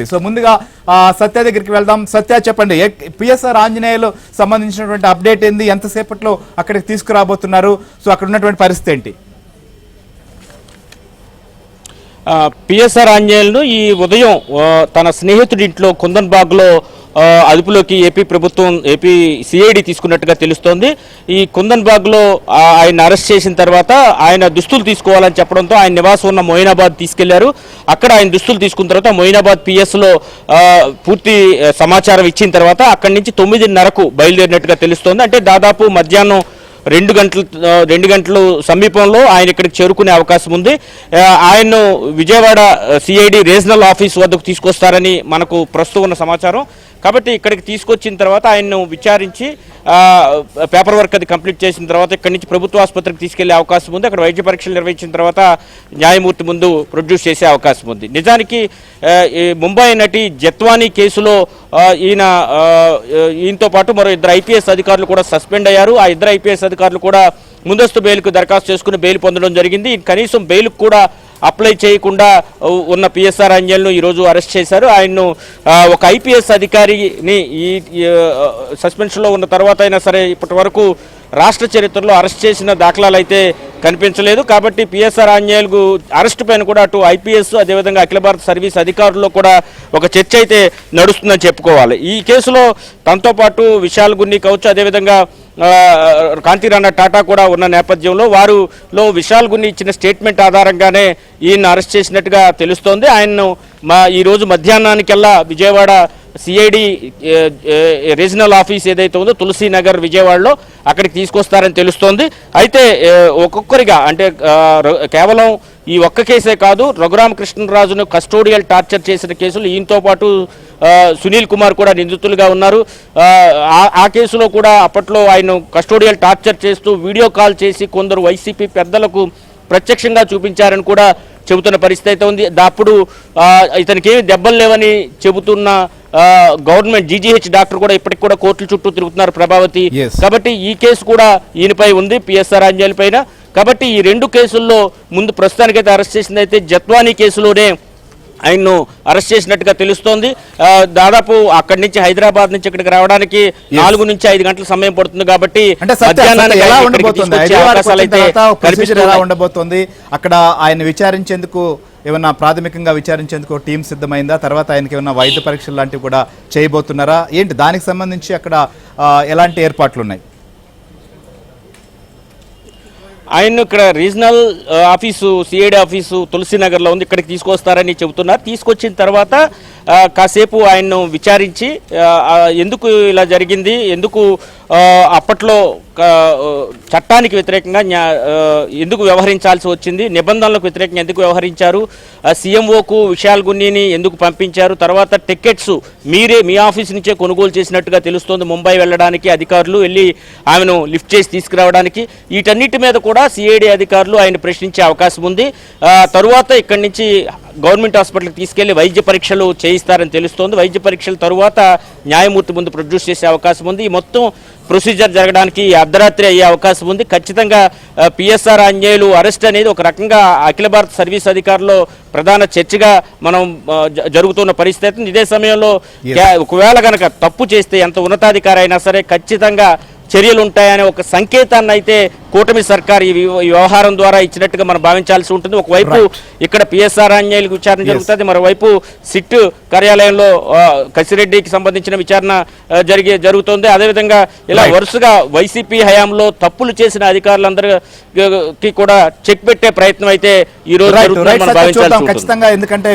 So ముందుగా సత్య దగ్గరికి వెళ్దాం. సత్య చెప్పండి, పిఎస్ఆర్ ఆంజనేయులు సంబంధించినటువంటి అప్డేట్ ఏంది, ఎంతసేపట్లో అక్కడికి తీసుకురాబోతున్నారు, సో అక్కడ ఉన్నటువంటి పరిస్థితి ఏంటి? పిఎస్ఆర్ ఆంజనేయులను ఈ ఉదయం తన స్నేహితుడి ఇంట్లో కుందన్బాగ్లో అదుపులోకి ఏపీ సిఐడి తీసుకున్నట్టుగా తెలుస్తోంది. ఈ కుందన్బాగ్లో ఆయన అరెస్ట్ చేసిన తర్వాత ఆయన దుస్తులు తీసుకోవాలని చెప్పడంతో ఆయన నివాసం ఉన్న మొయినాబాద్ తీసుకెళ్లారు. అక్కడ ఆయన దుస్తులు తీసుకున్న తర్వాత మొయినాబాద్ పిఎస్లో పూర్తి సమాచారం ఇచ్చిన తర్వాత అక్కడి నుంచి 9:30కు బయలుదేరినట్టుగా తెలుస్తోంది. అంటే దాదాపు మధ్యాహ్నం 2 గంటలు సమీపంలో ఆయన ఇక్కడికి చేరుకునే అవకాశం ఉంది. ఆయన్ను విజయవాడ సిఐడి రీజనల్ ఆఫీస్ వద్దకు తీసుకొస్తారని మనకు ప్రస్తుతం ఉన్న సమాచారం. కాబట్టి ఇక్కడికి తీసుకొచ్చిన తర్వాత ఆయన్ను విచారించి పేపర్ వర్క్ అది కంప్లీట్ చేసిన తర్వాత ఇక్కడి నుంచి ప్రభుత్వ ఆసుపత్రికి తీసుకెళ్లే అవకాశం ఉంది. అక్కడ వైద్య పరీక్షలు నిర్వహించిన తర్వాత న్యాయమూర్తి ముందు ప్రొడ్యూస్ చేసే అవకాశం ఉంది. నిజానికి ముంబై నటి జత్వానీ కేసులో ఈయనతో పాటు మరో 2 ఐపీఎస్ అధికారులు కూడా సస్పెండ్ అయ్యారు. ఆ 2 ఐపీఎస్ అధికారులు కూడా ముందస్తు బెయిల్కు దరఖాస్తు చేసుకుని బెయిల్ పొందడం జరిగింది. కనీసం బెయిల్కు కూడా అప్లై చేయకుండా ఉన్న పిఎస్ఆర్ ఆంజనేయులను ఈరోజు అరెస్ట్ చేశారు. ఆయన్ను ఒక ఐపీఎస్ అధికారిని ఈ సస్పెన్షన్లో ఉన్న తర్వాత అయినా సరే ఇప్పటి వరకు రాష్ట్ర చరిత్రలో అరెస్ట్ చేసిన దాఖలాలు అయితే కనిపించలేదు. కాబట్టి పిఎస్ఆర్ ఆంజనేయులకు అరెస్టు పైన కూడా అటు ఐపీఎస్ అదేవిధంగా అఖిల భారత సర్వీస్ అధికారుల్లో కూడా ఒక చర్చ అయితే నడుస్తుందని చెప్పుకోవాలి. ఈ కేసులో తనతో పాటు విశాల్ గున్ని కావచ్చు, అదేవిధంగా కాంతిరాణా టాటా కూడా ఉన్న నేపథ్యంలో వారిలో విశాల్ గున్ని ఇచ్చిన స్టేట్మెంట్ ఆధారంగానే ఈయన అరెస్ట్ చేసినట్టుగా తెలుస్తోంది. ఆయన్ను ఈరోజు మధ్యాహ్నానికల్లా విజయవాడ సిఐడి రీజనల్ ఆఫీస్ ఏదైతే ఉందో తులసీనగర్ విజయవాడలో అక్కడికి తీసుకొస్తారని తెలుస్తోంది. అయితే ఒక్కొక్కరిగా అంటే కేవలం ఈ ఒక్క కేసే కాదు, రఘురామకృష్ణరాజును కస్టోడియల్ టార్చర్ చేసిన కేసులు ఈయనతో పాటు సునీల్ కుమార్ కూడా నిందితులుగా ఉన్నారు. ఆ కేసులో కూడా అప్పట్లో ఆయన కస్టోడియల్ టార్చర్ చేస్తూ వీడియో కాల్ చేసి కొందరు వైసీపీ పెద్దలకు ప్రత్యక్షంగా చూపించారని కూడా చెబుతున్న పరిస్థితి అయితే ఉంది. అప్పుడు ఇతనికి ఏమి దెబ్బలు లేవని చెబుతున్న గవర్నమెంట్ జీజీహెచ్ డాక్టర్ కూడా ఇప్పటికి కూడా కోర్టుల చుట్టూ తిరుగుతున్నారు ప్రభావతి. కాబట్టి ఈ కేసు కూడా ఈయనపై ఉంది, పిఎస్ఆర్ ఆంజనేయుల పైన. కాబట్టి ఈ 2 కేసుల్లో ముందు ప్రస్తుతానికైతే అరెస్ట్ చేసింది అయితే జత్వానీ కేసులోనే ఆయన్ను అరెస్ట్ చేసినట్టుగా తెలుస్తోంది. దాదాపు అక్కడి నుంచి హైదరాబాద్ నుంచి ఇక్కడికి రావడానికి 4 నుంచి 5 గంటల సమయం పడుతుంది. కాబట్టి ఉండబోతోంది అక్కడ ఆయన విచారించేందుకు ఏమన్నా ప్రాథమికంగా విచారించేందుకు టీం సిద్ధమైందా? తర్వాత ఆయనకి ఏమన్నా వైద్య పరీక్షలు లాంటివి కూడా చేయబోతున్నారా ఏంటి? దానికి సంబంధించి అక్కడ ఎలాంటి ఏర్పాట్లు ఉన్నాయి? ఆయన ఇక్కడ రీజనల్ ఆఫీసు సిఐడి ఆఫీసు తులసీనగర్లో ఉంది, ఇక్కడికి తీసుకొస్తారని చెబుతున్నారు. తీసుకొచ్చిన తర్వాత కాసేపు ఆయన్ను విచారించి ఎందుకు ఇలా జరిగింది, ఎందుకు అప్పట్లో చట్టానికి వ్యతిరేకంగా ఎందుకు వ్యవహరించాల్సి వచ్చింది, నిబంధనలకు వ్యతిరేకంగా ఎందుకు వ్యవహరించారు, సీఎంఓకు విశాల్ గున్నీని ఎందుకు పంపించారు, తర్వాత టికెట్స్ మీ ఆఫీస్ నుంచే కొనుగోలు చేసినట్టుగా తెలుస్తోంది ముంబై వెళ్ళడానికి అధికారులు వెళ్ళి ఆమెను లిఫ్ట్ చేసి తీసుకురావడానికి. వీటన్నిటి మీద కూడా సిఐడి అధికారులు ఆయన ప్రశ్నించే అవకాశం ఉంది. తరువాత ఇక్కడి నుంచి గవర్నమెంట్ హాస్పిటల్కి తీసుకెళ్లి వైద్య పరీక్షలు చేయిస్తారని తెలుస్తోంది. వైద్య పరీక్షల తరువాత న్యాయమూర్తి ముందు ప్రొడ్యూస్ చేసే అవకాశం ఉంది. ఈ మొత్తం ప్రొసీజర్ జరగడానికి అర్ధరాత్రి అయ్యే అవకాశం ఉంది. ఖచ్చితంగా పిఎస్ఆర్ ఆంజనేయులు అరెస్ట్ అనేది ఒక రకంగా అఖిల భారత సర్వీస్ అధికారుల్లో ప్రధాన చర్చగా మనం జరుగుతున్న పరిస్థితి. ఇదే సమయంలో ఒకవేళ కనుక తప్పు చేస్తే ఎంత ఉన్నతాధికారి అయినా సరే ఖచ్చితంగా చర్యలు ఉంటాయనే ఒక సంకేతాన్ని అయితే కూటమి సర్కార్ ఈ వ్యవహారం ద్వారా ఇచ్చినట్టుగా మనం భావించాల్సి ఉంటుంది. ఒకవైపు ఇక్కడ పిఎస్ఆర్ ఆంజనేయులకు విచారణ జరుగుతుంది, మరోవైపు సిట్ కార్యాలయంలో కసిరెడ్డికి సంబంధించిన విచారణ జరుగుతుంది. అదేవిధంగా ఇలా వరుసగా వైసీపీ హయాంలో తప్పులు చేసిన అధికారులందరికీ కూడా చెక్ పెట్టే ప్రయత్నం అయితే ఈ రోజు భావించాల్సి ఉంటుంది. ఎందుకంటే